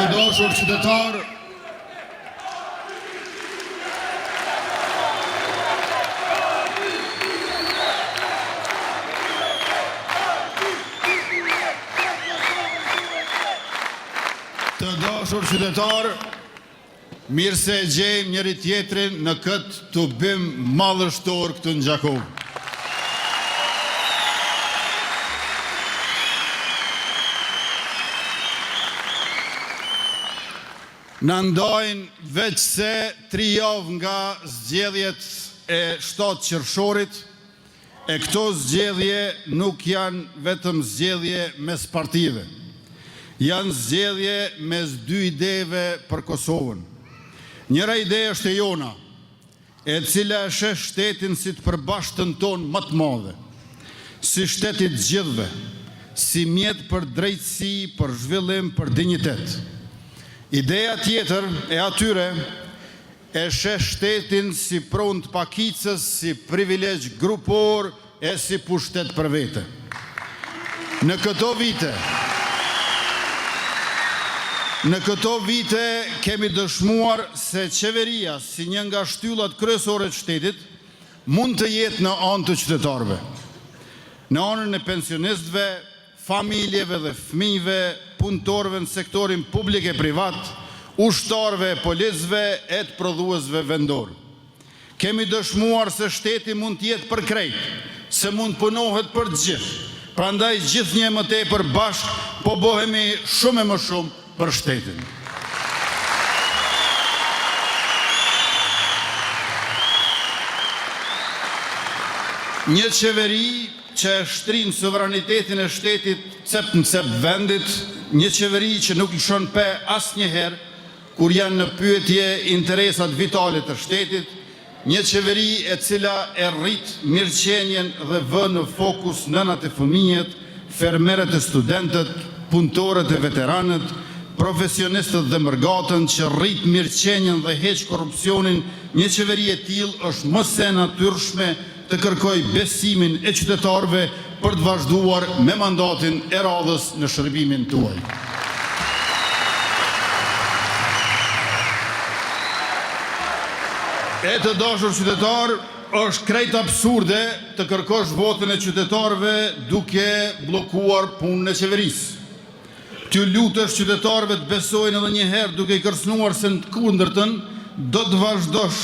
Të dashur qytetar, mirë se e gjejmë njëri tjetrin në këtë të bim madhështor këtë në Gjakovë. Në ndajnë veç se 3 javë nga zgjedhjet e 7 qershorit, e këto zgjedhje nuk janë vetëm zgjedhje mes partive. Janë zgjedhje mes 2 ideve për Kosovën. Njëra ide është e jona, e cila e sheh shtetin si të përbashtën tonë më të madhe, si shtetit gjithve, si mjet për drejtësi, për zhvillim, për dinjitet. Ideja tjetër e atyre e sheh shtetin si pronë të pakicës, si privilegj grupor e si pushtet për vete. Në këto vite kemi dëshmuar se qeveria, si një nga shtyllat kryesore të shtetit, mund të jetë në anë të qytetarëve. Në anën e pensionistëve, familjeve dhe fëmijëve, punëtorëve në sektorin publik e privat, ushtarëve, policëve e të prodhuesve vendor. Kemi dëshmuar se shteti mund të jetë për krejt, se mund punohet për të gjithë. Prandaj gjithnjë më tepër bashkë po bëhemi shumë e më shumë për shtetin. Një qeveri që e shtrin sovranitetin e shtetit cep në cep vendit, një qeveri që nuk lëshon pe asnjëherë kur janë në pyetje interesat vitale të shtetit, një qeveri e cila e rrit mirëqenjen dhe vë në fokus nënat e fëmijët, fermerët e studentët, punëtorët e veteranët, profesionistët dhe mërgatën, që rrit mirëqenjen dhe heq korrupsionin. Një qeveri e tillë është më se natyrshme të kërkoj besimin e qytetarëve për të vazhduar me mandatin e radhës në shërbimin tuaj. E të dashur qytetar, është krejt absurde të kërkosh votën e qytetarëve duke bllokuar punën e qeverisë. Ty lutesh qytetarëve të besojnë edhe një herë duke i kërcënuar se në të kundërtën do të vazhdosh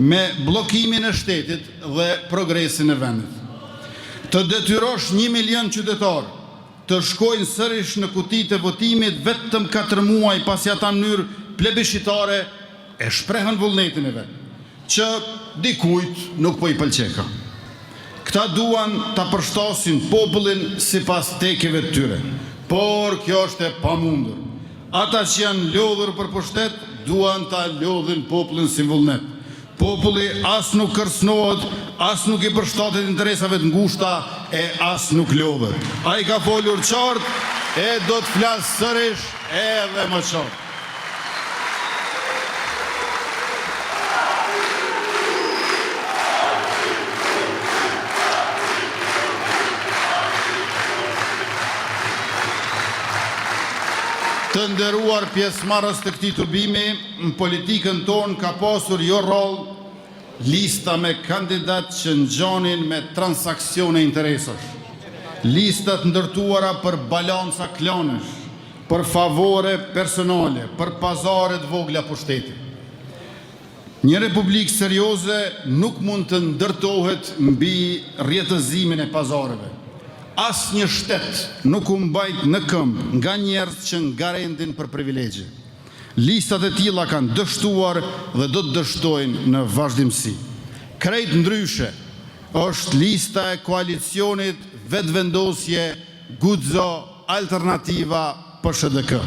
me bllokimin e shtetit dhe progresin e vendit. Të detyrosh 1 milion qytetarë të shkojnë sërish në kutitë e votimit vetëm 4 muaj pasi ata në mënyrë plebiscitare e shprehën vullnetin e vet, që dikujt nuk po i pëlqeka. Këta duan ta përshtasin popullin sipas tekeve të tyre. Por kjo është e pamundur. Ata që janë lodhur për pushtet, duan ta lodhin popullin si vullnet. Populli as nuk kërcënohet, as nuk i përshtatet interesave të ngushta, e as nuk lodhet. Ai ka folur qartë e do të flasë sërish edhe më qartë. Të nderuar pjesëmarrës të këtij tubimi, në politikën tonë ka pasur jo rol lista me kandidat që ngjanin me transaksione interesash, listat ndërtuara për balanca klanesh, për favore personale, për pazare të vogla pushteti. Një republikë serioze nuk mund të ndërtohet mbi rjetëzimin e pazareve. As një shtet nuk u mbajt në këmbë nga njerëz që ngarendin për privilegje. Listat e tilla kanë dështuar dhe do të dështojnë në vazhdimsi. Krejt ndryshe është lista e koalicionit Vetëvendosje Guxo Alternativa PSHDK.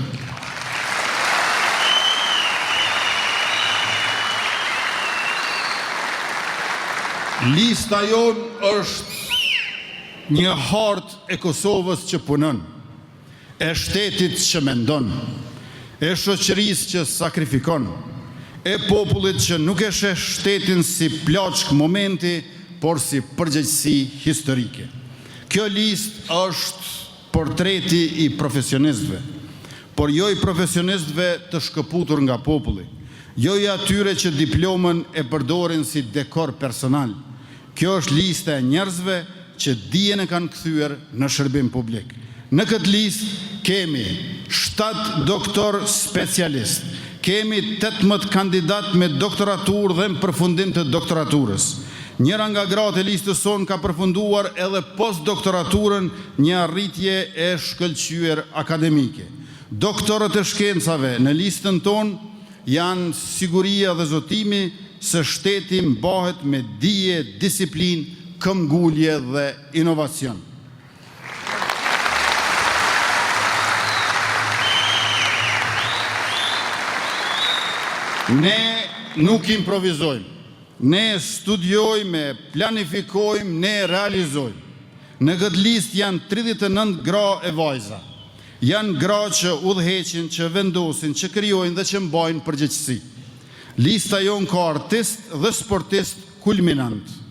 Lista jonë është një hartë e Kosovës që punon, e shtetit që mendon, e shoqërisë që sakrifikon, e popullit që nuk e sheh shtetin si plaçk momenti, por si përgjegjësi historike. Kjo listë është portreti i profesionistëve, por jo i profesionistëve të shkëputur nga populli, jo i atyre që diplomën e përdorin si dekor personal. Kjo është lista e njerëzve që dijen e kanë kthyer në shërbim publik. Në këtë listë kemi 7 doktor specialist, kemi 18 kandidat me doktoraturë dhe në përfundim të doktoraturës. Njëra nga gratë e listës sonë ka përfunduar edhe postdoktoraturën, një arritje e shkëlqyer akademike. Doktorët e shkencave në listën tonë janë siguria dhe zotimi se shteti mbahet me dije, disiplinë, këmbgulje dhe inovacion. Ne nuk improvizojmë, ne studiojmë, planifikojmë, ne realizojmë. Në këtë listë janë 39 gra e vajza. Janë gra që udhëheqin, që vendosin, që krijojnë dhe që mbajnë përgjegjësi. Lista jonë ka artist dhe sportist kulminant.